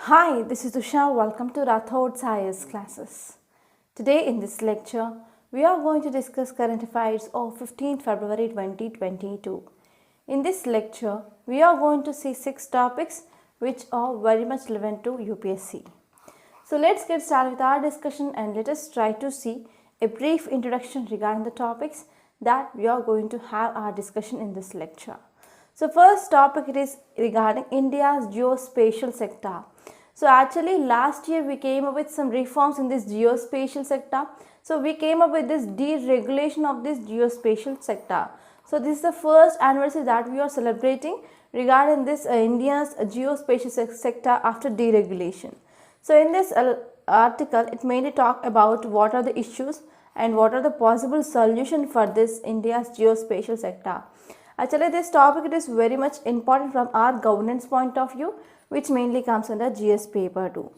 Hi, this is Usha. Welcome to Rathod's Science classes. Today in this lecture, we are going to discuss current affairs of 15th February 2022. In this lecture, we are going to see 6 topics which are very much relevant to UPSC. So let's get started with our discussion and let us try to see a brief introduction regarding the topics that we are going to have our discussion in this lecture. So first topic it is regarding India's geospatial sector. So actually last year we came up with some reforms in this geospatial sector. So we came up with this deregulation of this geospatial sector. So this is the first anniversary that we are celebrating regarding this India's geospatial sector after deregulation. So in this article it mainly talk about what are the issues and what are the possible solutions for this India's geospatial sector. Actually this topic it is very much important from our governance point of view, which mainly comes under GS paper 2.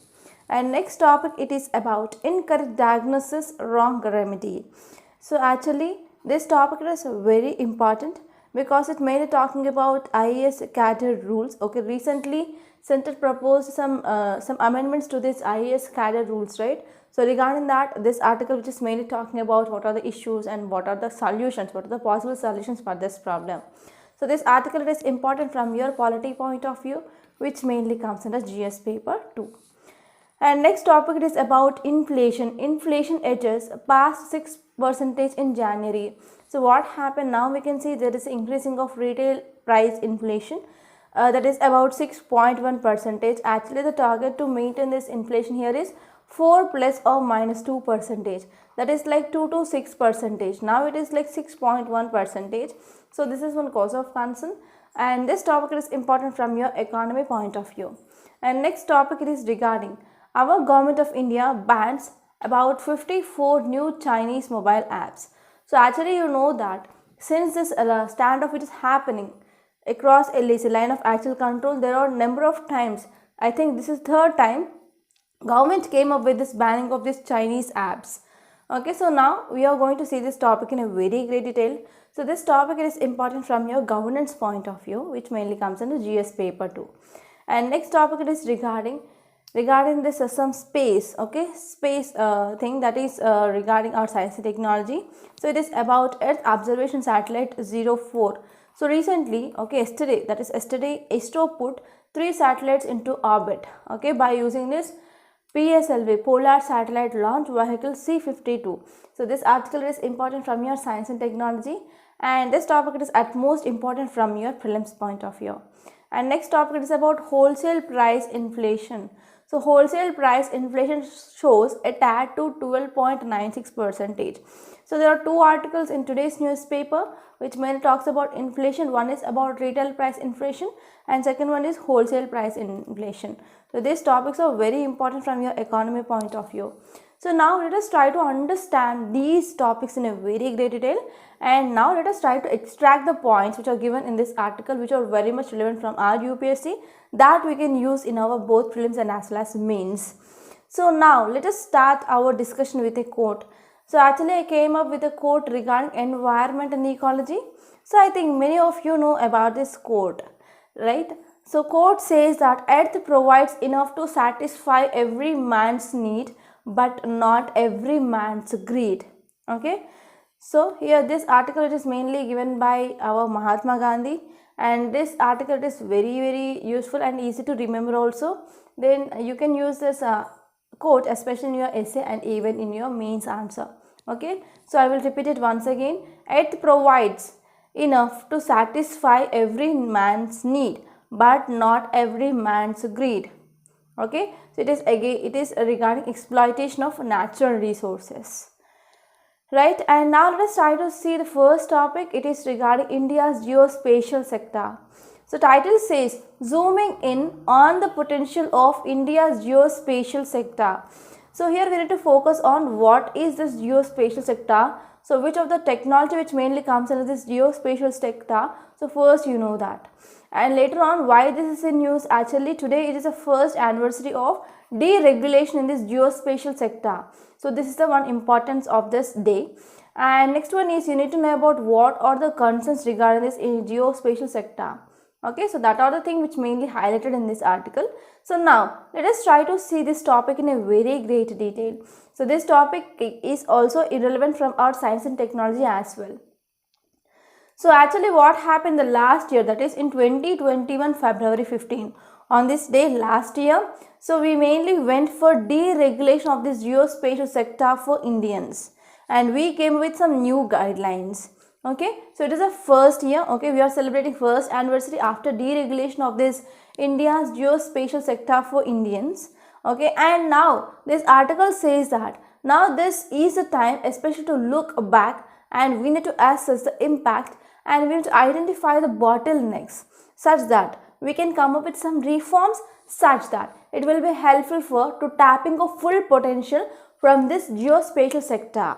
And next topic it is about incorrect diagnosis, wrong remedy. So actually this topic is very important because it mainly talking about IAS cadre rules. Okay, recently Center proposed some amendments to this IAS cadre rules, right? So regarding that, this article which is mainly talking about what are the issues and what are the solutions, what are the possible solutions for this problem. So this article is important from your polity point of view, which mainly comes under GS paper 2. And next topic it is about inflation. Inflation edges past 6% in January. So what happened now, we can see there is increasing of retail price inflation. That is about 6.1%. Actually the target to maintain this inflation here is 4 plus or minus 2%. That is like 2 to 6%. Now it is like 6.1%. So this is one cause of concern, and this topic is important from your economy point of view. And next topic it is regarding our government of India bans about 54 new Chinese mobile apps. So actually you know that since this standoff it is happening across LAC, line of actual control, there are number of times, I think this is third time, government came up with this banning of these Chinese apps. Okay, so now we are going to see this topic in a very great detail. So this topic is important from your governance point of view, which mainly comes under GS paper 2. And next topic it is regarding this some space, okay, space thing, that is regarding our science and technology. So it is about Earth observation satellite 04. So recently, okay, yesterday ISRO put 3 satellites into orbit, okay, by using this PSLV, Polar Satellite Launch Vehicle C-52. So this article is important from your science and technology, and this topic is at most important from your prelims point of view. And next topic is about wholesale price inflation. So wholesale price inflation shows a tad to 12.96%. So there are 2 articles in today's newspaper which mainly talks about inflation. One is about retail price inflation and second one is wholesale price inflation. So these topics are very important from your economy point of view. So now let us try to understand these topics in a very great detail, and now let us try to extract the points which are given in this article, which are very much relevant from our UPSC, that we can use in our both prelims and as well as mains. So now let us start our discussion with a quote. So actually I came up with a quote regarding environment and ecology. So I think many of you know about this quote, right? So quote says that Earth provides enough to satisfy every man's need, but not every man's greed. Okay, so here this article is mainly given by our Mahatma Gandhi, and this article is very useful and easy to remember also. Then you can use this quote especially in your essay and even in your mains answer. Okay, so I will repeat it once again. Earth provides enough to satisfy every man's need, but not every man's greed. Okay, so it is regarding exploitation of natural resources, right? And now let us try to see the first topic. It is regarding India's geospatial sector. So title says zooming in on the potential of India's geospatial sector. So here we need to focus on what is this geospatial sector. So which of the technology which mainly comes under this geospatial sector. So first you know that, and later on why this is in news. Actually today it is the first anniversary of deregulation in this geospatial sector. So this is the one importance of this day. And next one is you need to know about what are the concerns regarding this in geospatial sector. Okay, so that are the things which mainly highlighted in this article. So now let us try to see this topic in a very great detail. So this topic is also irrelevant from our science and technology as well. So actually what happened the last year, that is in 2021 February 15, on this day last year, so we mainly went for deregulation of this geospatial sector for Indians, and we came with some new guidelines. Okay, so it is the first year. Okay, we are celebrating first anniversary after deregulation of this India's geospatial sector for Indians. Okay, and now this article says that now this is the time especially to look back, and we need to assess the impact, and we need to identify the bottlenecks such that we can come up with some reforms such that it will be helpful for to tapping of full potential from this geospatial sector.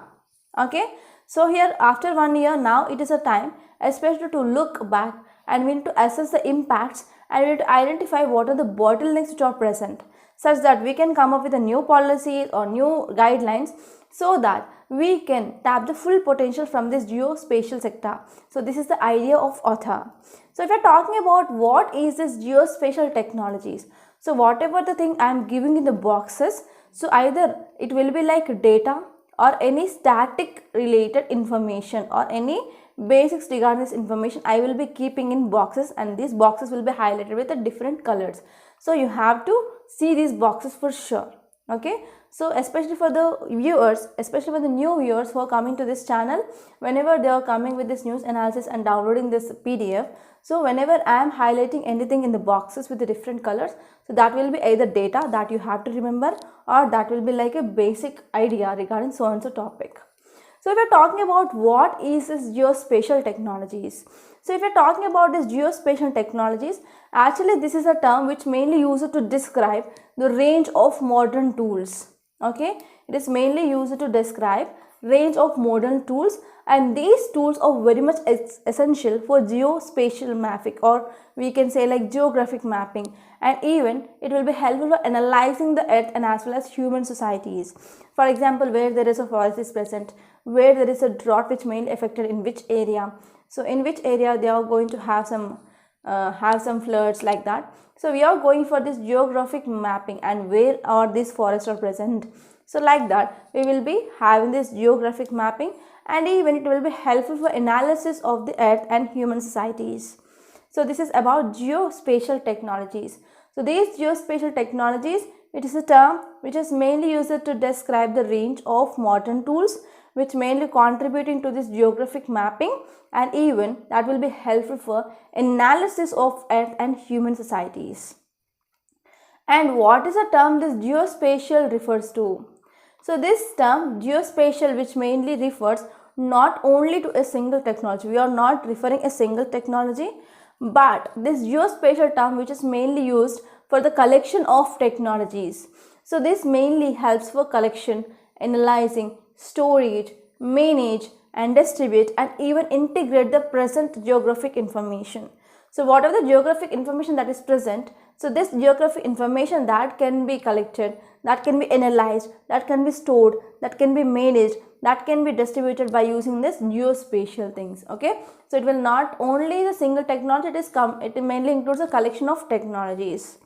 Okay, so here after 1 year now it is a time especially to look back, and we need to assess the impacts, and we need to identify what are the bottlenecks which are present such that we can come up with a new policies or new guidelines so that we can tap the full potential from this geospatial sector. So this is the idea of author. So if you are talking about what is this geospatial technologies, so whatever the thing I am giving in the boxes, so either it will be like data or any static related information or any basics regarding this information I will be keeping in boxes, and these boxes will be highlighted with the different colors. So you have to see these boxes for sure. Okay, so especially for the viewers, especially for the new viewers who are coming to this channel, whenever they are coming with this news analysis and downloading this PDF, so whenever I am highlighting anything in the boxes with the different colors, so that will be either data that you have to remember, or that will be like a basic idea regarding so and so topic. So if we are talking about what is this geospatial technologies, so if we are talking about this geospatial technologies, actually this is a term which mainly used to describe the range of modern tools. Okay, it is mainly used to describe range of modern tools, and these tools are very much essential for geospatial mapping, or we can say like geographic mapping, and even it will be helpful for analyzing the earth and as well as human societies. For example, where there is a forest is present, where there is a drought which mainly affected in which area, so in which area they are going to have some floods like that. So we are going for this geographic mapping, and where are these forests are present. So like that we will be having this geographic mapping, and even it will be helpful for analysis of the earth and human societies. So this is about geospatial technologies. So these geospatial technologies, it is a term which is mainly used to describe the range of modern tools which mainly contributing to this geographic mapping, and even that will be helpful for analysis of earth and human societies. And what is the term this geospatial refers to? So this term geospatial, which mainly refers not only to a single technology, we are not referring a single technology, but this geospatial term which is mainly used for the collection of technologies. So this mainly helps for collection, analyzing, storage, manage and distribute, and even integrate the present geographic information. So whatever the geographic information that is present, so this geographic information that can be collected, that can be analyzed, that can be stored, that can be managed, that can be distributed by using this geospatial things. Okay, so it will not only the single technology, it mainly includes a collection of technologies.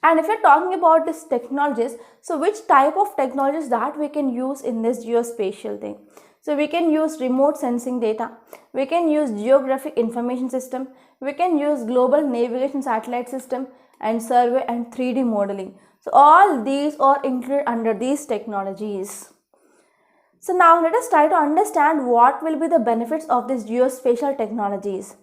And if you're talking about these technologies, so which type of technologies that we can use in this geospatial thing? So we can use remote sensing data, we can use geographic information system, we can use global navigation satellite system, and survey and 3D modeling. So all these are included under these technologies. So now let us try to understand what will be the benefits of these geospatial technologies.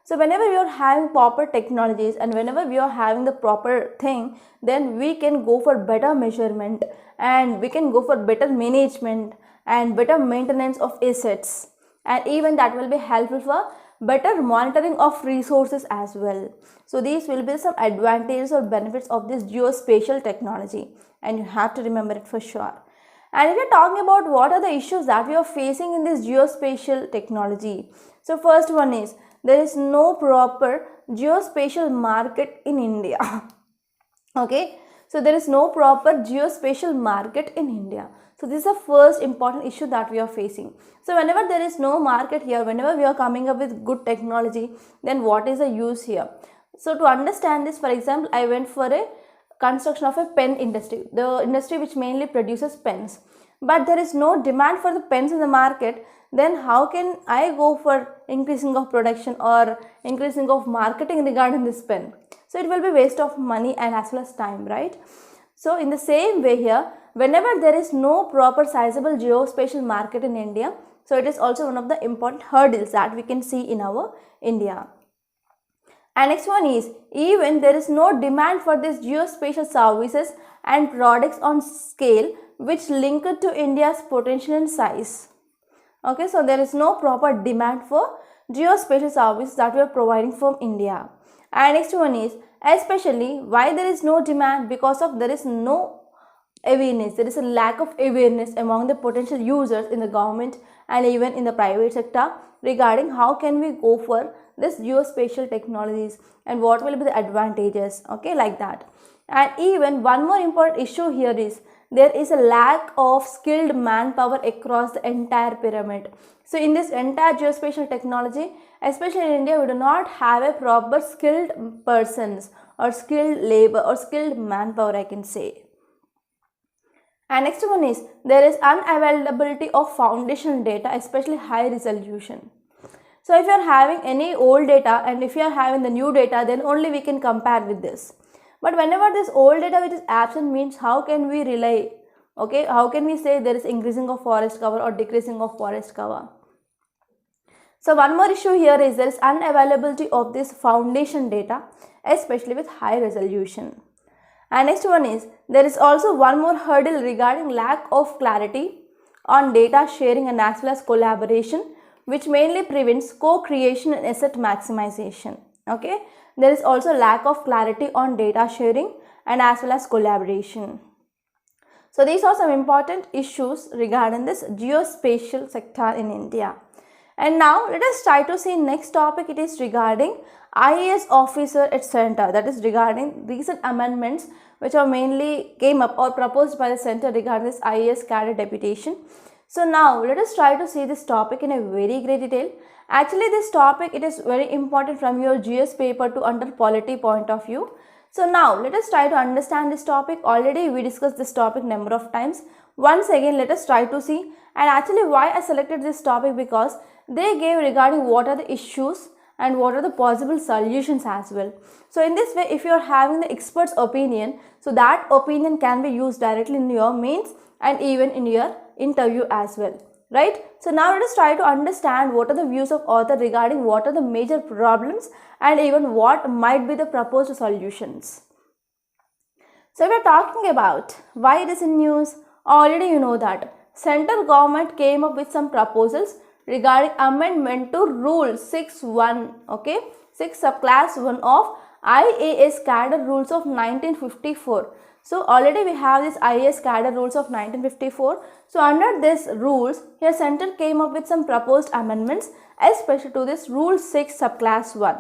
So whenever we are having proper technologies, and whenever we are having the proper thing, then we can go for better measurement, and we can go for better management and better maintenance of assets, and even that will be helpful for better monitoring of resources as well. So these will be some advantages or benefits of this geospatial technology, and you have to remember it for sure. And if you're talking about what are the issues that we are facing in this geospatial technology, so first one is there is no proper geospatial market in India. Okay, so there is no proper geospatial market in India. So this is the first important issue that we are facing. So whenever there is no market here, whenever we are coming up with good technology, then what is the use here? So to understand this, for example, I went for a construction of a pen industry, the industry which mainly produces pens, but there is no demand for the pens in the market. Then how can I go for increasing of production or increasing of marketing regarding this pen? So it will be waste of money and as well as time, right? So in the same way here, whenever there is no proper sizable geospatial market in India, so it is also one of the important hurdles that we can see in our India. And next one is, even there is no demand for these geospatial services and products on scale which link it to India's potential and size. Okay, so there is no proper demand for geospatial services that we are providing from India. And next one is, especially why there is no demand, because of there is no awareness, there is a lack of awareness among the potential users in the government and even in the private sector regarding how can we go for this geospatial technologies and what will be the advantages, okay, like that. And even one more important issue here is there is a lack of skilled manpower across the entire pyramid. So in this entire geospatial technology, especially in India, we do not have a proper skilled persons or skilled labor or skilled manpower, I can say. And next one is, there is unavailability of foundation data, especially high resolution. So if you are having any old data and if you are having the new data, then only we can compare with this. But whenever this old data which is absent, means how can we rely, okay, how can we say there is increasing of forest cover or decreasing of forest cover? So one more issue here is there is unavailability of this foundation data, especially with high resolution. And next one is, there is also one more hurdle regarding lack of clarity on data sharing and as well as collaboration, which mainly prevents co-creation and asset maximization. Okay, there is also lack of clarity on data sharing and as well as collaboration. So these are some important issues regarding this geospatial sector in India. And now let us try to see next topic. It is regarding IAS officer at center, that is regarding recent amendments which are mainly came up or proposed by the center regarding this IAS cadre deputation. So now let us try to see this topic in a very great detail. Actually this topic, it is very important from your GS paper to under polity point of view. So now let us try to understand this topic. Already we discussed this topic number of times. Once again let us try to see, and actually why I selected this topic, because they gave regarding what are the issues and what are the possible solutions as well. So in this way, if you are having the expert's opinion, so that opinion can be used directly in your mains and even in your interview as well, right? So now let us try to understand what are the views of author regarding what are the major problems and even what might be the proposed solutions. So we are talking about why it is in news. Already you know that central government came up with some proposals regarding amendment to rule 6.1, okay, 6 subclass 1 of IAS cadre rules of 1954. So already we have this IAS cadre rules of 1954. So under this rules, here center came up with some proposed amendments, especially to this rule 6 subclass 1.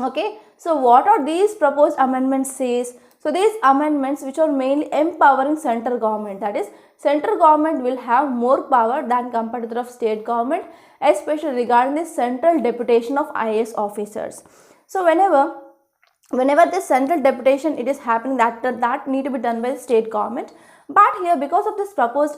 Okay, so what are these proposed amendments says? So these amendments which are mainly empowering central government, that is central government will have more power than compared to the of state government, especially regarding the central deputation of IAS officers. So whenever this central deputation it is happening, that need to be done by the state government. But here because of this proposed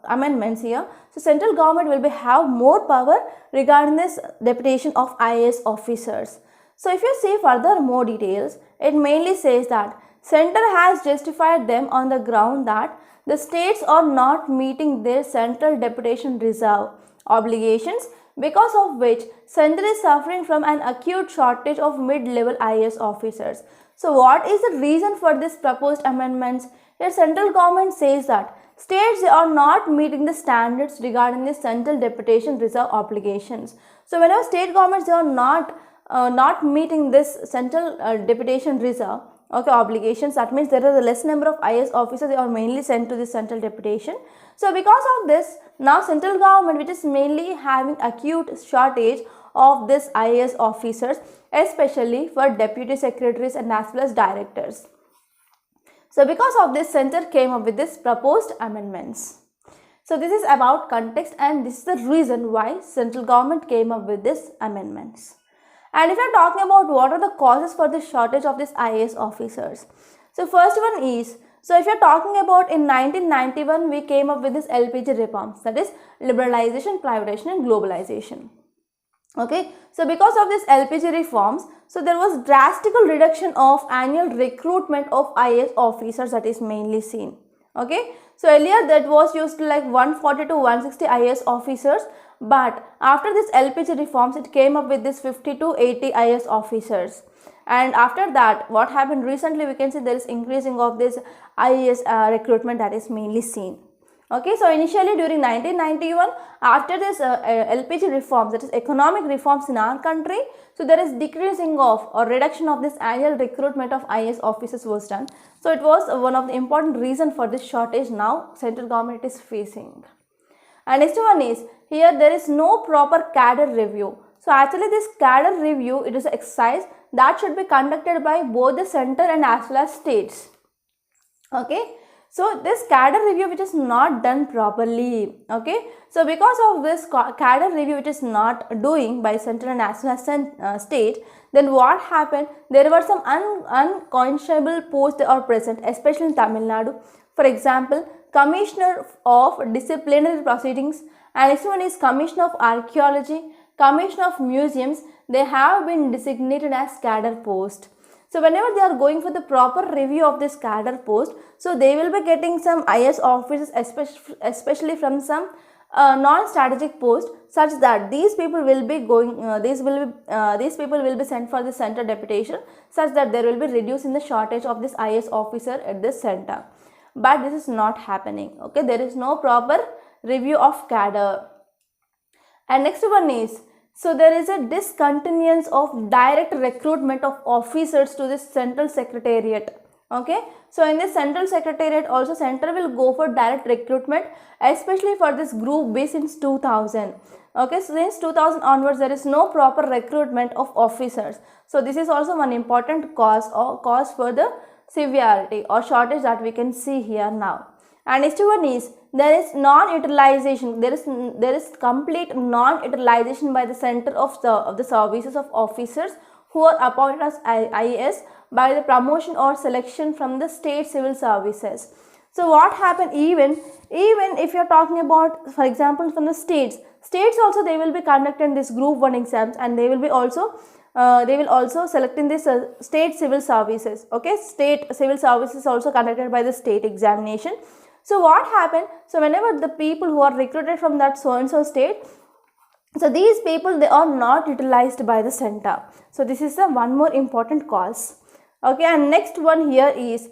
amendments here, so central government will have more power regarding this deputation of IAS officers. So if you see further more details, it mainly says that center has justified them on the ground that the states are not meeting their central deputation reserve obligations, because of which center is suffering from an acute shortage of mid-level IAS officers. So what is the reason for this proposed amendments? Here central government says that states are not meeting the standards regarding the central deputation reserve obligations. So whenever state governments are not meeting this central deputation reserve, okay, obligations, that means there is a less number of IAS officers, they are mainly sent to this central deputation. So because of this, now central government, which is mainly having acute shortage of this IAS officers, especially for deputy secretaries and as well as directors. So because of this, center came up with this proposed amendments. So this is about context, and this is the reason why central government came up with this amendments. And if you are talking about what are the causes for the shortage of these IAS officers, so first one is, so if you are talking about in 1991 we came up with this LPG reforms, that is liberalization, privatization and globalization. Okay, so because of this LPG reforms, so there was drastic reduction of annual recruitment of IAS officers, that is mainly seen. Okay, so earlier that was used to like 140 to 160 IAS officers, but after this LPG reforms it came up with this 50 to 80 IAS officers. And after that, what happened recently, we can see there is increasing of this IAS recruitment, that is mainly seen. Okay, so initially during 1991, after this LPG reforms, that is economic reforms in our country, so there is decreasing of or reduction of this annual recruitment of IAS officers was done. So it was one of the important reason for this shortage now central government is facing. And next one is, here there is no proper cadre review. So actually this cadre review, it is an exercise that should be conducted by both the center and as well as states. Okay, so this cadre review which is not done properly. Okay, so because of this cadre review which is not doing by center and as well as state, then what happened, there were some unconscionable posts that are present, especially in Tamil Nadu. For example, Commissioner of Disciplinary Proceedings, and next one is Commissioner of Archaeology, Commissioner of Museums. They have been designated as cadre post. So whenever they are going for the proper review of this cadre post, so they will be getting some IAS officers, especially from some non-strategic post, such that these people will be going, these people will be sent for the center deputation, such that there will be reduced in the shortage of this IAS officer at this center. But this is not happening. Okay, there is no proper review of cadre. And next one is, so there is a discontinuance of direct recruitment of officers to this central secretariat. Okay, so in this central secretariat also center will go for direct recruitment, especially for this group B since 2000. Okay, so since 2000 onwards there is no proper recruitment of officers. So this is also one important cause for the severity or shortage that we can see here now. And next one is, there is non-utilization, there is complete non-utilization by the center of the services of officers who are appointed as IAS by the promotion or selection from the state civil services. So what happened, even if you are talking about, for example, from the states also they will be conducting this group 1 exams, and they will also selecting this state civil services. Okay, state civil services also conducted by the state examination. So what happened, so whenever the people who are recruited from that so and so state, so these people, they are not utilized by the center. So this is the one more important cause. Okay, and next one here is,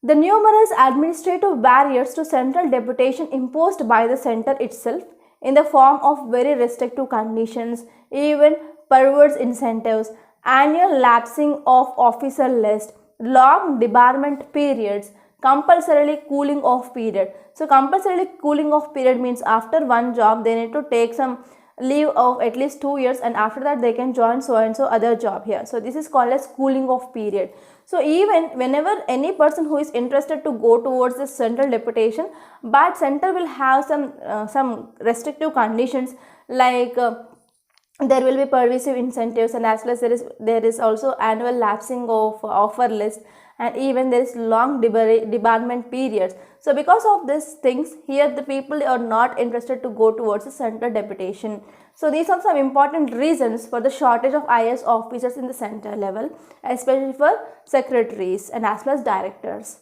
the numerous administrative barriers to central deputation imposed by the center itself in the form of very restrictive conditions, even perverse incentives, annual lapsing of officer list, long debarment periods, compulsorily cooling off period. So compulsorily cooling off period means after one job they need to take some leave of at least 2 years, and after that they can join so and so other job here. So this is called as cooling off period. So even whenever any person who is interested to go towards the central deputation, but center will have some restrictive conditions, like there will be pervasive incentives, and as well as there is also annual lapsing of offer list, and even there is long debarment periods. So because of these things, here the people are not interested to go towards the central deputation. So these are some important reasons for the shortage of IAS officers in the center level, especially for secretaries and as well as directors.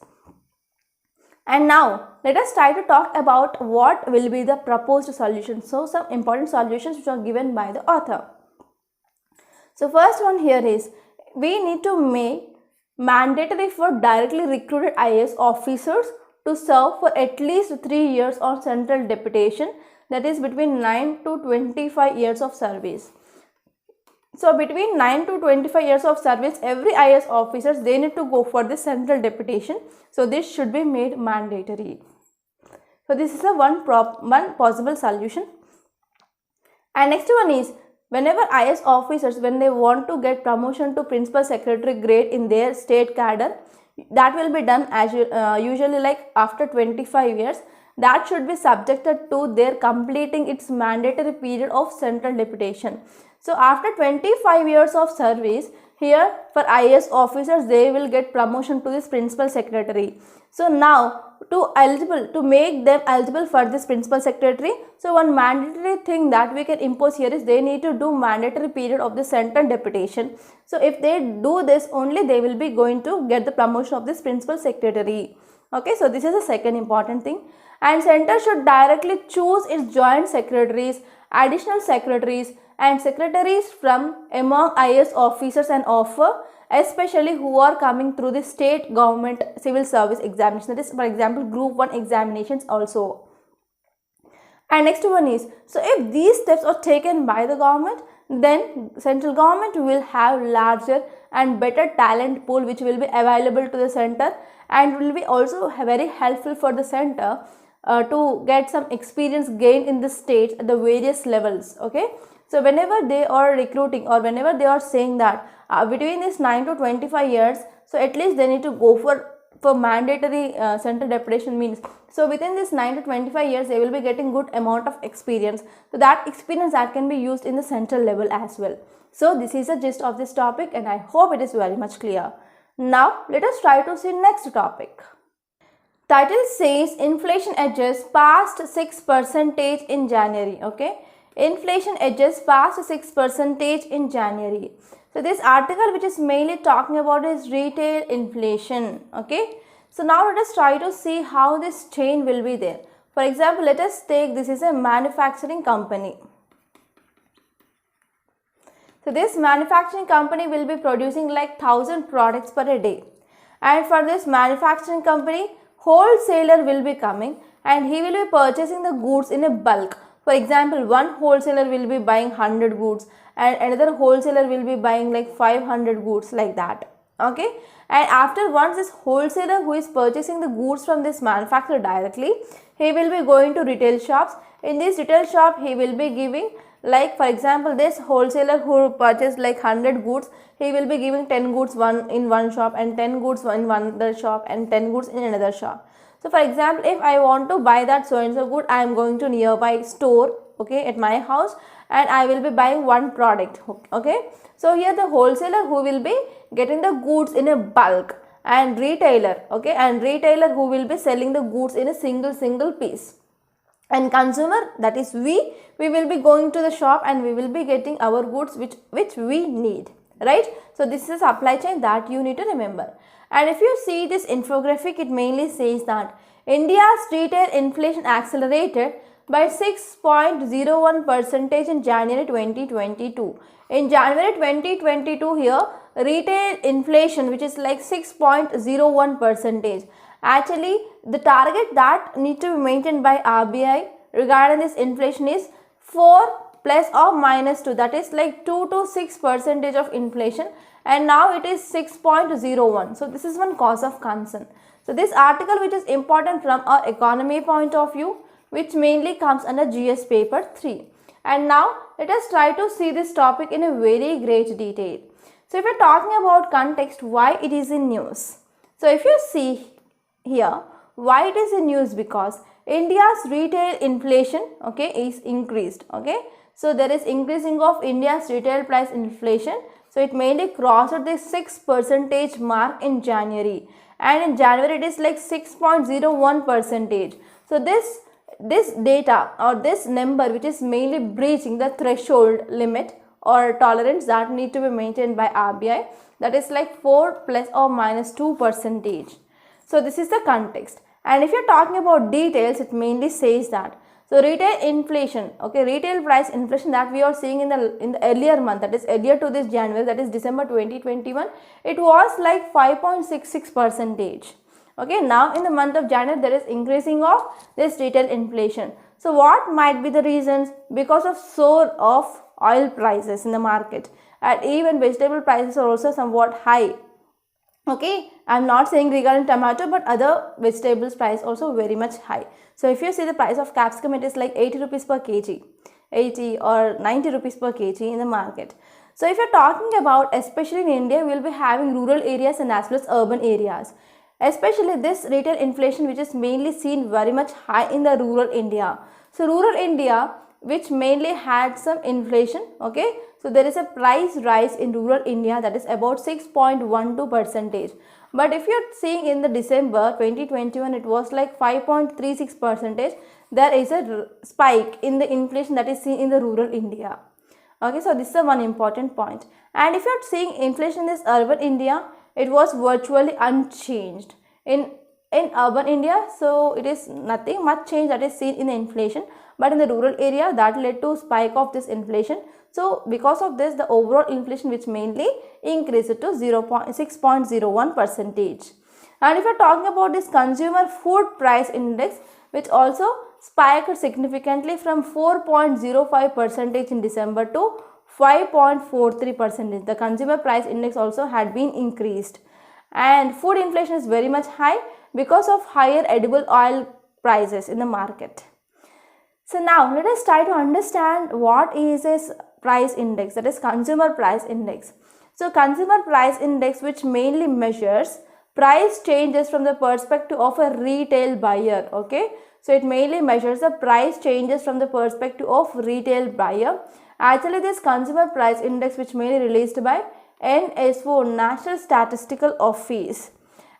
And now let us try to talk about what will be the proposed solution. So some important solutions which are given by the author. So first one here is, we need to make mandatory for directly recruited IAS officers to serve for at least 3 years on central deputation, that is between 9 to 25 years of service. So between 9 to 25 years of service, every IAS officers, they need to go for the central deputation. So this should be made mandatory. So this is a one possible solution. And next one is, whenever IAS officers, when they want to get promotion to principal secretary grade in their state cadre, that will be done as usually like after 25 years, that should be subjected to their completing its mandatory period of central deputation. So after 25 years of service, here for IAS officers, they will get promotion to this principal secretary. So now to make them eligible for this principal secretary, so one mandatory thing that we can impose here is they need to do mandatory period of the central deputation. So if they do this only, they will be going to get the promotion of this principal secretary. Okay, so this is the second important thing. And center should directly choose its joint secretaries, additional secretaries and secretaries from among IAS officers and offer, especially who are coming through the state government civil service examination, that is for example group 1 examinations also. And next one is, so if these steps are taken by the government, then central government will have larger and better talent pool which will be available to the center and will be also very helpful for the center to get some experience gained in the states at the various levels. Okay, so whenever they are recruiting or whenever they are saying that between this 9 to 25 years, so at least they need to go for mandatory central deputation means, so within this 9 to 25 years they will be getting good amount of experience. So that experience that can be used in the central level as well. So this is the gist of this topic and I hope it is very much clear. Now let us try to see next topic. Title says inflation edges past 6% in January. Okay, inflation edges past 6% in January. So this article which is mainly talking about is retail inflation. Okay, so now let us try to see how this chain will be there. For example, let us take this is a manufacturing company. So this manufacturing company will be producing like 1000 products per day, and for this manufacturing company, wholesaler will be coming and he will be purchasing the goods in a bulk. For example, one wholesaler will be buying 100 goods and another wholesaler will be buying like 500 goods, like that. Okay, and after once this wholesaler who is purchasing the goods from this manufacturer directly, he will be going to retail shops. In this retail shop, he will be giving, like for example, this wholesaler who purchased like 100 goods, he will be giving 10 goods in one shop and 10 goods in one other shop and 10 goods in another shop. So for example, if I want to buy that so and so good, I am going to nearby store, okay, at my house, and I will be buying one product. Okay, so here the wholesaler who will be getting the goods in a bulk, and retailer, okay, and retailer who will be selling the goods in a single piece, and consumer, that is we will be going to the shop and we will be getting our goods which we need, right? So this is supply chain that you need to remember. And if you see this infographic, it mainly says that India's retail inflation accelerated by 6.01% in January 2022. In January 2022 here, retail inflation which is like 6.01%. Actually, the target that needs to be maintained by RBI regarding this inflation is 4 plus or minus 2, that is like 2 to 6% of inflation, and now it is 6.01. So this is one cause of concern. So this article which is important from our economy point of view, which mainly comes under GS paper 3. And now let us try to see this topic in a very great detail. So if we are talking about context, why it is in news. So if you see here, why it is in news, because India's retail inflation, okay, is increased. Okay, so there is increasing of India's retail price inflation. So it mainly crossed the 6% mark in January, and in January it is like 6.01%. So this data or this number which is mainly breaching the threshold limit or tolerance that need to be maintained by RBI, that is like 4 plus or minus 2%. So this is the context. And if you are talking about details, it mainly says that, so retail inflation, okay, retail price inflation that we are seeing in the earlier month, that is earlier to this January, that is December 2021, it was like 5.66%. Okay, now in the month of January there is increasing of this retail inflation. So what might be the reasons? Because of soar of oil prices in the market, and even vegetable prices are also somewhat high. Okay, I am not saying regarding tomato, but other vegetables price also very much high. So if you see the price of capsicum, it is like 80 rupees per kg, 80 or 90 rupees per kg in the market. So if you're talking about, especially in India, we'll be having rural areas and as well as urban areas. Especially this retail inflation, which is mainly seen very much high in the rural India. So rural India, which mainly had some inflation, okay. So there is a price rise in rural India, that is about 6.12%. But if you're seeing in the December 2021, it was like 5.36%. There is a spike in the inflation that is seen in the rural India. Okay, so this is one important point. And if you are seeing inflation in this urban India, it was virtually unchanged. In urban India, so it is nothing much change that is seen in the inflation, but in the rural area that led to spike of this inflation. So because of this, the overall inflation which mainly increased to 6.01%. And if you are talking about this consumer food price index, which also spiked significantly from 4.05% in December to 5.43%. The consumer price index also had been increased. And food inflation is very much high because of higher edible oil prices in the market. So now let us try to understand what is this price index, that is consumer price index. So consumer price index, which mainly measures price changes from the perspective of a retail buyer, okay. So it mainly measures the price changes from the perspective of retail buyer. Actually, this consumer price index, which mainly released by NSO, National Statistical Office,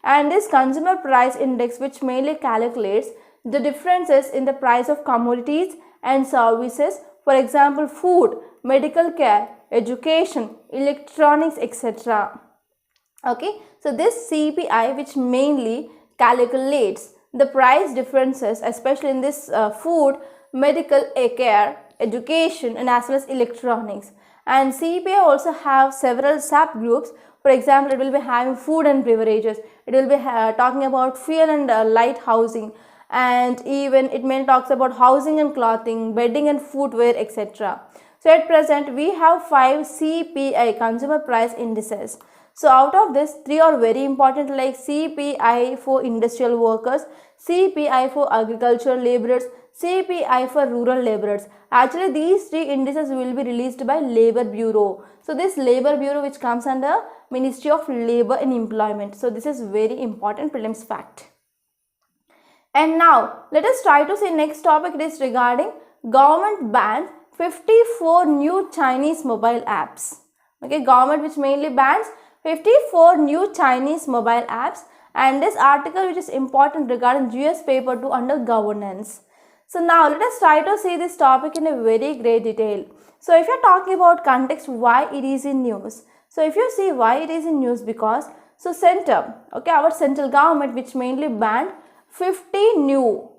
and this consumer price index, which mainly calculates the differences in the price of commodities and services, for example food, medical care, education, electronics, etc. Okay, so this CPI, which mainly calculates the price differences, especially in this food, medical care, education, and as well as electronics. And CPI also have several subgroups. For example, it will be having food and beverages, it will be talking about fuel and light housing, and even it may talks about housing and clothing, bedding and footwear, etc. So at present we have 5 CPI, consumer price indices. So out of this, 3 are very important, like CPI for industrial workers, CPI for agricultural laborers, CPI for rural laborers. Actually, these 3 indices will be released by Labor Bureau. So this Labor Bureau, which comes under Ministry of Labor and Employment. So this is very important prelims fact. And now let us try to see next topic. It is regarding government bans 54 new Chinese mobile apps. Okay, government which mainly bans 54 new Chinese mobile apps, and this article which is important regarding GS paper 2 under governance. So now let us try to see this topic in a very great detail. So if you are talking about context, why it is in news. So if you see why it is in news, because so center, okay, our central government which mainly banned 50 new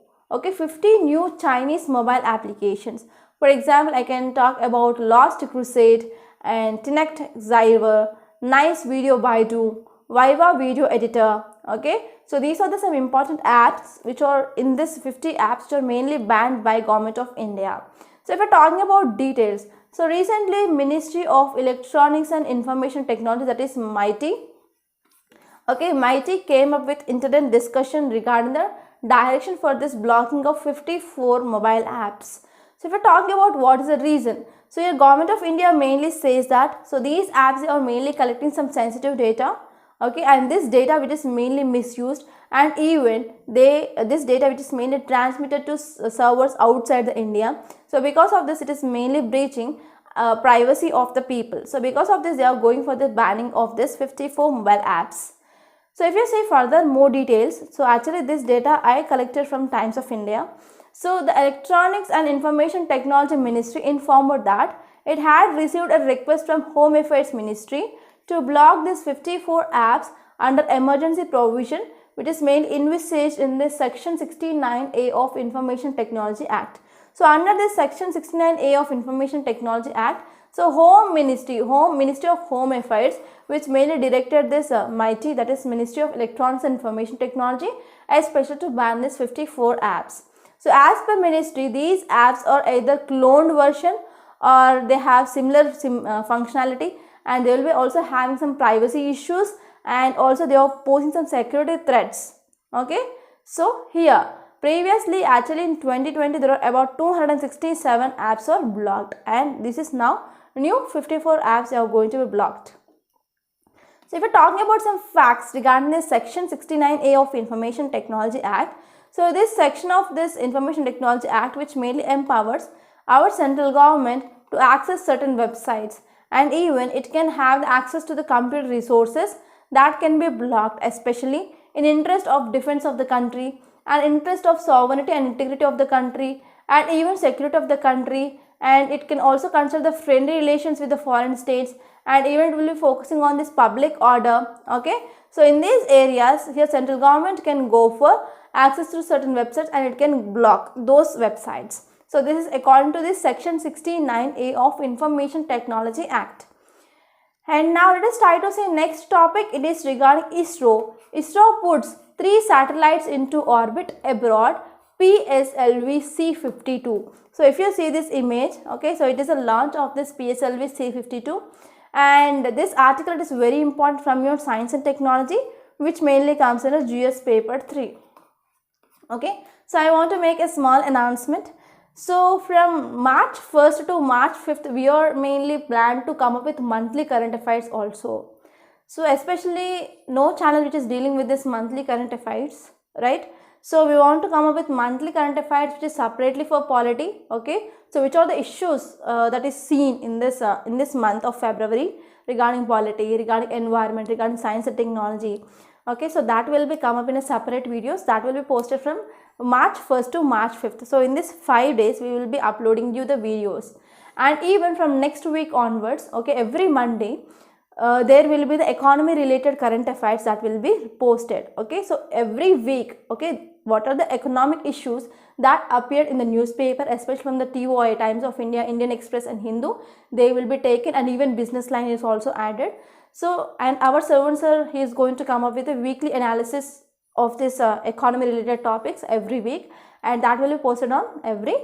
Chinese mobile applications. For example, I can talk about Lost Crusade and Tinect Zyver, Nice Video Baidu, Viva Video Editor. Okay, so these are some important apps which are in this 50 apps which are mainly banned by Government of India. So if we're talking about details, so recently Ministry of Electronics and Information Technology, that is MITI, okay, MITI came up with internet discussion regarding the direction for this blocking of 54 mobile apps. So if we're talking about what is the reason, so your Government of India mainly says that so these apps are mainly collecting some sensitive data, okay, and this data which is mainly misused, and even this data which is mainly transmitted to servers outside the India. So because of this, it is mainly breaching privacy of the people. So because of this, they are going for the banning of this 54 mobile apps. So if you see further more details, so actually this data I collected from Times of India. So the Electronics and Information Technology Ministry informed that it had received a request from Home Affairs Ministry to block these 54 apps under emergency provision, which is mainly envisaged in this Section 69A of Information Technology Act. So under this Section 69A of Information Technology Act, so Ministry of Home Affairs, which mainly directed this MITI, that is Ministry of Electronics and Information Technology, especially to ban these 54 apps. So as per ministry, these apps are either cloned version or they have similar functionality, and they will be also having some privacy issues, and also they are posing some security threats. Okay, so here previously actually in 2020 there are about 267 apps are blocked, and this is now new 54 apps are going to be blocked. So if we're talking about some facts regarding this section 69A of Information Technology Act, so this section of this Information Technology Act, which mainly empowers our central government to access certain websites, and even it can have access to the computer resources that can be blocked, especially in interest of defense of the country and interest of sovereignty and integrity of the country and even security of the country, and it can also consider the friendly relations with the foreign states, and even it will be focusing on this public order. Okay, so in these areas here central government can go for access to certain websites and it can block those websites. So this is according to this section 69A of Information Technology Act. And now let us try to see next topic. It is regarding ISRO. ISRO puts 3 satellites into orbit abroad, PSLV C52. So if you see this image, okay, so it is a launch of this PSLV C52, and this article is very important from your science and technology, which mainly comes in a GS paper 3. Okay, so I want to make a small announcement. So from March 1st to March 5th, we are mainly planned to come up with monthly current affairs also. So especially no channel which is dealing with this monthly current affairs, right? So we want to come up with monthly current affairs which is separately for polity. Okay, so which are the issues that is seen in this month of February regarding polity, regarding environment, regarding science and technology. Okay, so that will be come up in a separate videos that will be posted from March 1st to March 5th. So in this 5 days we will be uploading you the videos, and even from next week onwards, okay, every Monday there will be the economy related current affairs that will be posted. Okay, so every week, okay, what are the economic issues that appeared in the newspaper, especially from the TOI, Times of India, Indian Express and Hindu, they will be taken, and even Business Line is also added. So, and our servant sir, he is going to come up with a weekly analysis of this economy related topics every week, and that will be posted on every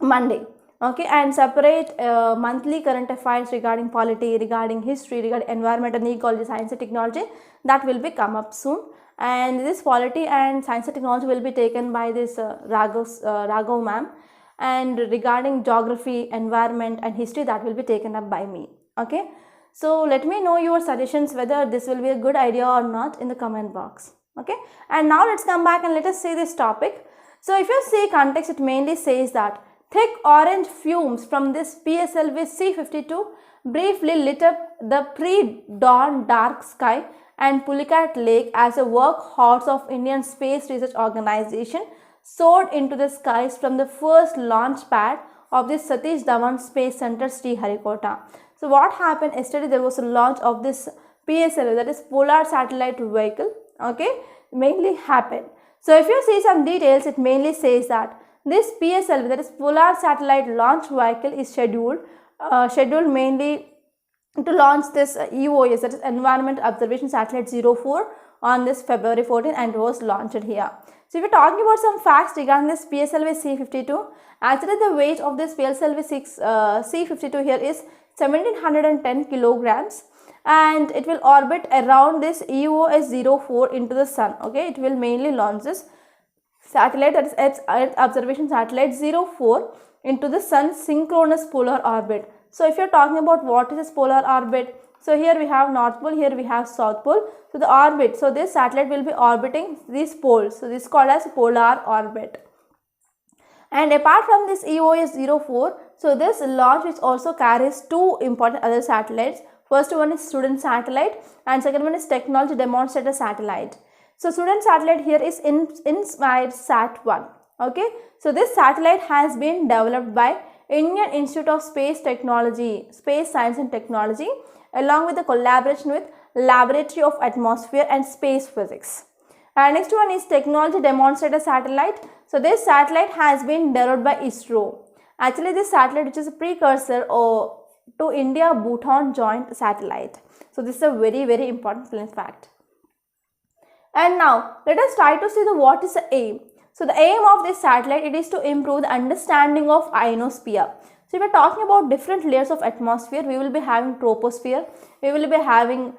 Monday. Okay, and separate monthly current affairs regarding polity, regarding history, regarding environment and ecology, science and technology, that will be come up soon. And this polity and science and technology will be taken by this Raghav ma'am, and regarding geography, environment and history, that will be taken up by me. Okay, so let me know your suggestions whether this will be a good idea or not in the comment box. Okay, and now let's come back and let us see this topic. So if you see context, it mainly says that thick orange fumes from this PSLV C52 briefly lit up the pre-dawn dark sky and Pulicat Lake as a workhorse of Indian Space Research Organization soared into the skies from the first launch pad of the Satish Dhawan Space Center, Sriharikota. So what happened yesterday? There was a launch of this PSLV, that is Polar Satellite Vehicle. Okay, mainly happened. So if you see some details, it mainly says that this PSLV, that is Polar Satellite Launch Vehicle, is scheduled mainly to launch this EOS, that is Environment Observation Satellite 04 on this February 14, and was launched here. So if we are talking about some facts regarding this PSLV C52, actually the weight of this PSLV C52 here is 1710 kilograms, and it will orbit around this EOS 04 into the sun. Okay, it will mainly launch this satellite, that is Earth Observation Satellite 04 into the sun synchronous polar orbit. So if you are talking about what is this polar orbit, so here we have North Pole, here we have South Pole. So the orbit, so this satellite will be orbiting these poles. So this is called as polar orbit. And apart from this EOS 04, so this launch which also carries 2 important other satellites. First one is student satellite and second one is technology demonstrator satellite. So student satellite here is Inspired Sat 1. Okay, so this satellite has been developed by Indian Institute of Space Technology, Space Science and Technology, along with the collaboration with Laboratory of Atmosphere and Space Physics. And next one is Technology Demonstrator Satellite. So this satellite has been developed by ISRO. Actually this satellite, which is a precursor to India-Bhutan joint satellite. So this is a very important fact. And now let us try to see what is the aim. So the aim of this satellite, it is to improve the understanding of ionosphere. So if we are talking about different layers of atmosphere, we will be having troposphere, we will be having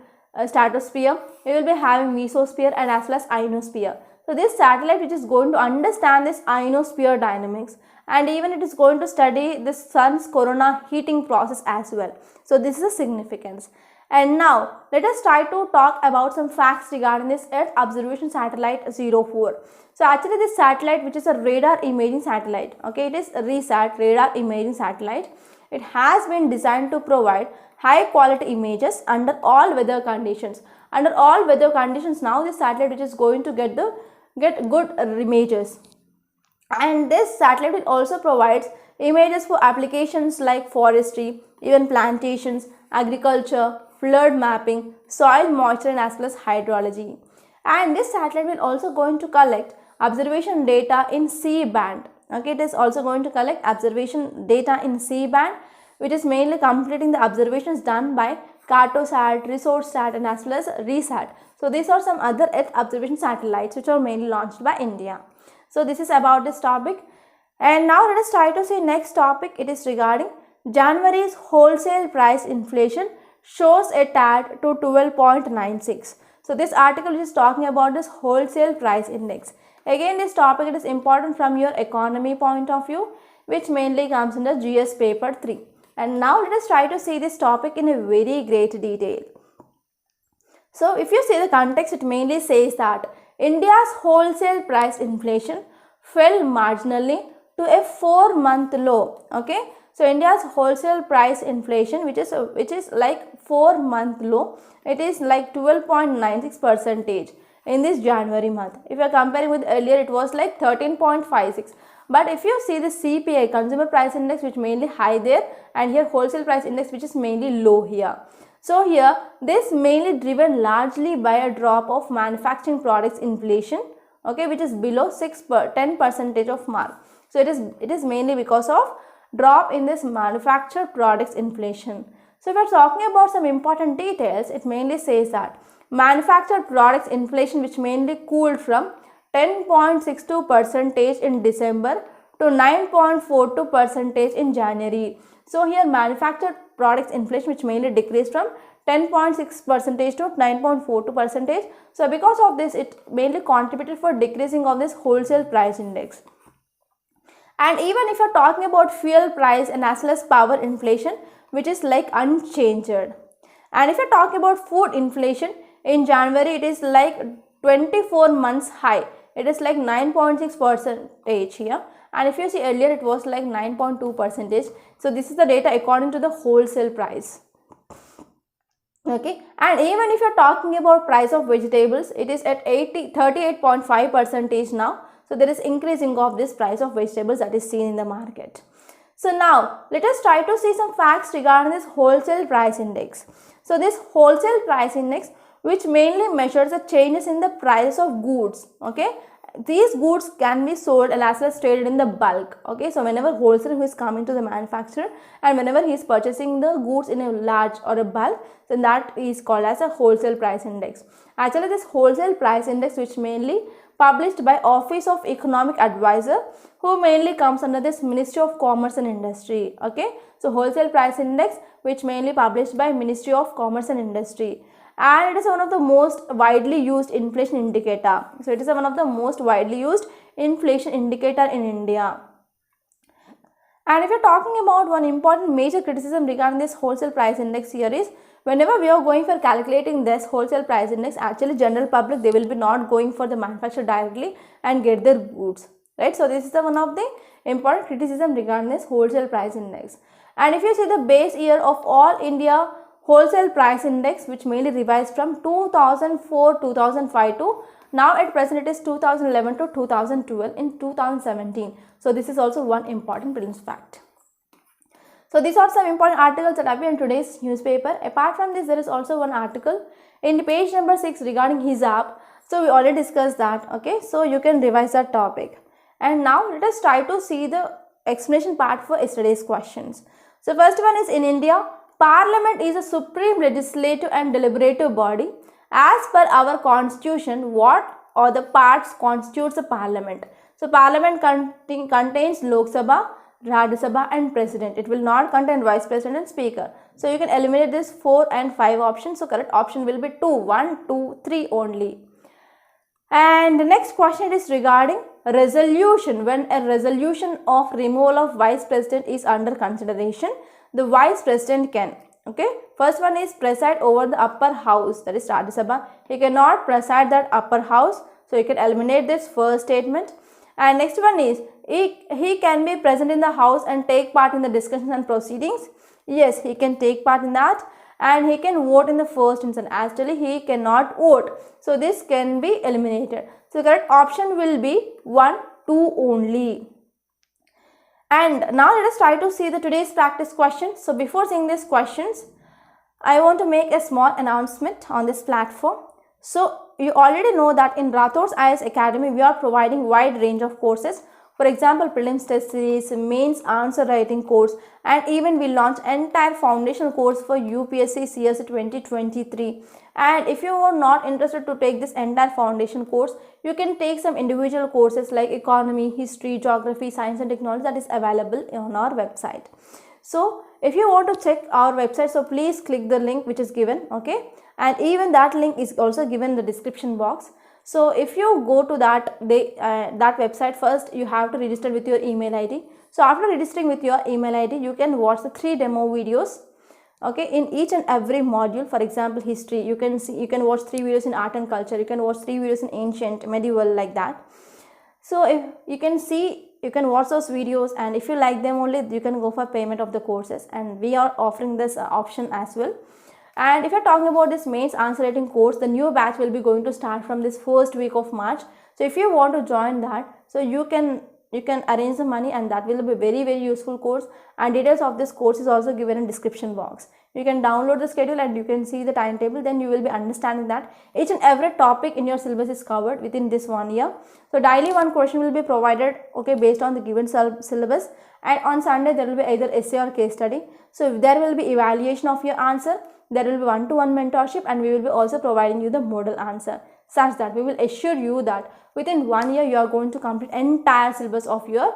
stratosphere, we will be having mesosphere and as well as ionosphere. So this satellite which is going to understand this ionosphere dynamics, and even it is going to study the sun's corona heating process as well. So this is a significance. And now let us try to talk about some facts regarding this Earth Observation Satellite 04. So actually this satellite, which is a radar imaging satellite, okay, it is a RISAT, radar imaging satellite. It has been designed to provide high quality images under all weather conditions. Under all weather conditions, now this satellite which is going to get good images. And this satellite also provides images for applications like forestry, even plantations, agriculture, flood mapping, soil moisture, and as well as hydrology. And this satellite will also going to collect observation data in C-band. Okay, it is also going to collect observation data in C-band, which is mainly completing the observations done by Cartosat, ResourceSat, and as well as RISAT. So these are some other Earth observation satellites which are mainly launched by India. So this is about this topic. And now let us try to see next topic. It is regarding January's wholesale price inflation shows a tad to 12.96. So this article is talking about this wholesale price index. Again, this topic, it is important from your economy point of view, which mainly comes in the GS paper 3. And now let us try to see this topic in a very great detail. So if you see the context, it mainly says that India's wholesale price inflation fell marginally to a 4-month low. Okay, so India's wholesale price inflation, which is like 4-month low, it is like 12.96% in this January month. If you are comparing with earlier, it was like 13.56. But if you see the CPI, consumer price index, which mainly high there, and here wholesale price index, which is mainly low here. So here this mainly driven largely by a drop of manufacturing products inflation, okay, which is below 10% of mark. So it is mainly because of drop in this manufactured products inflation. So if we are talking about some important details, it mainly says that manufactured products inflation, which mainly cooled from 10.62% in December to 9.42% in January. So here manufactured products inflation, which mainly decreased from 10.6% to 9.42%. So because of this, it mainly contributed for decreasing of this wholesale price index. And even if you are talking about fuel price and as well as power inflation, which is like unchanged. And if you are talking about food inflation, in January it is like 24 months high. It is like 9.6% here. And if you see earlier, it was like 9.2%. So this is the data according to the wholesale price. Okay, and even if you are talking about price of vegetables, it is at 38.5% now. So there is increasing of this price of vegetables that is seen in the market. So now let us try to see some facts regarding this wholesale price index. So this wholesale price index, which mainly measures the changes in the price of goods. Okay, these goods can be sold and as well as traded in the bulk. Okay, so whenever wholesaler who is coming to the manufacturer and whenever he is purchasing the goods in a large or a bulk, then that is called as a wholesale price index. Actually, this wholesale price index, which mainly published by Office of Economic Advisor, who mainly comes under this Ministry of Commerce and Industry. Okay, so wholesale price index, which mainly published by Ministry of Commerce and Industry. And it is one of the most widely used inflation indicator. So it is one of the most widely used inflation indicator in India. And if you are talking about one important major criticism regarding this wholesale price index here is, whenever we are going for calculating this wholesale price index, actually general public, they will be not going for the manufacturer directly and get their goods, right? So this is one of the important criticism regarding this wholesale price index. And if you see the base year of all India wholesale price index, which mainly revised from 2004-2005 to now at present it is 2011 to 2012 in 2017. So this is also one important prelims fact. So these are some important articles that appear in today's newspaper. Apart from this, there is also one article in page number 6 regarding hijab. So we already discussed that. Okay, so you can revise that topic. And now let us try to see the explanation part for yesterday's questions. So first one is, in India, Parliament is a supreme legislative and deliberative body. As per our constitution, what or the parts constitutes a parliament? So parliament contains Lok Sabha, Rajya Sabha and President. It will not contain Vice President and Speaker. So you can eliminate this 4 and 5 options. So correct option will be 2, 1, 2, 3 only. And the next question is regarding resolution. When a resolution of removal of vice president is under consideration, the vice president can, okay, first one is preside over the upper house, that is Rajya Sabha. He cannot preside that upper house, so you can eliminate this first statement. And next one is he can be present in the house and take part in the discussions and proceedings. Yes, he can take part in that, and he can vote in the first instance. Actually, he cannot vote, so this can be eliminated. So the correct option will be 1, 2 only. And now let us try to see the today's practice questions. So before seeing these questions, I want to make a small announcement on this platform. So you already know that in Rathod's IAS Academy, we are providing wide range of courses. For example, prelims test series, mains answer writing course, and even we launch entire foundational course for UPSC CS 2023. And if you are not interested to take this entire foundation course, you can take some individual courses like economy, history, geography, science and technology that is available on our website. So if you want to check our website, so please click the link which is given, okay, and even that link is also given in the description box. So if you go to that website, first you have to register with your email ID. So after registering with your email ID, you can watch the 3 demo videos, okay, in each and every module. For example, history, you can watch 3 videos in art and culture, you can watch 3 videos in ancient, medieval, like that. So if you can watch those videos, and if you like them only, you can go for payment of the courses, and we are offering this option as well. And if you're talking about this mains answer writing course, the new batch will be going to start from this first week of March. So if you want to join that, so you can arrange the money, and that will be very, very useful course. And details of this course is also given in description box. You can download the schedule and you can see the timetable. Then you will be understanding that each and every topic in your syllabus is covered within this 1 year. So daily one question will be provided, okay, based on the given syllabus. And on Sunday there will be either essay or case study. So if there will be evaluation of your answer, there will be one-to-one mentorship, and we will be also providing you the model answer, such that we will assure you that within 1 year you are going to complete entire syllabus of your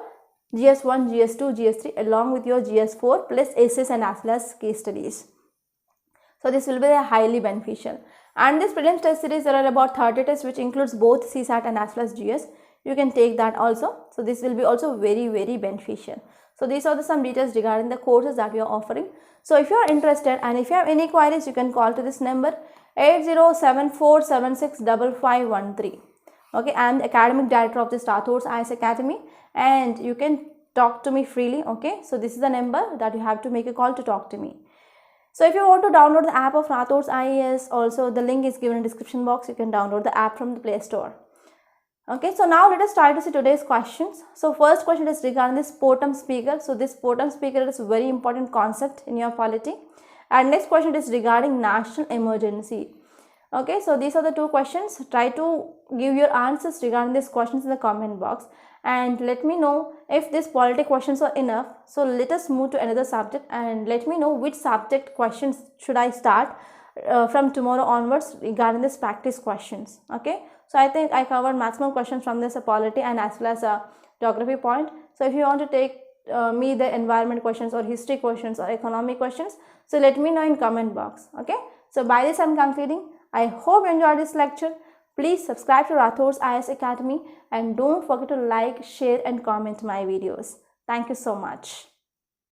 GS1, GS2, GS3 along with your GS4 plus essays and as well as case studies. So this will be highly beneficial. And this prelims test series, there are about 30 tests which includes both CSAT and as well as GS. You can take that also. So this will be also very, very beneficial. So these are some details regarding the courses that we are offering. So if you are interested and if you have any queries, you can call to this number 8074765513. Okay, I am the academic director of this Rathod's IAS Academy, and you can talk to me freely. Okay, so this is the number that you have to make a call to talk to me. So if you want to download the app of Rathod's IAS, also the link is given in the description box. You can download the app from the Play Store. Okay, so now let us try to see today's questions. So first question is regarding this Potem speaker. So this Potem speaker is a very important concept in your polity. And next question is regarding national emergency. Okay, so these are the 2 questions. Try to give your answers regarding these questions in the comment box, and let me know if these polity questions are enough. So let us move to another subject, and let me know which subject questions should I start from tomorrow onwards regarding this practice questions. Okay, so I think I covered maximum questions from this polity and as well as a geography point. So if you want to take me the environment questions or history questions or economic questions, so let me know in comment box. Okay, so by this I am concluding. I hope you enjoyed this lecture. Please subscribe to Rathod's IAS Academy, and don't forget to like, share and comment my videos. Thank you so much.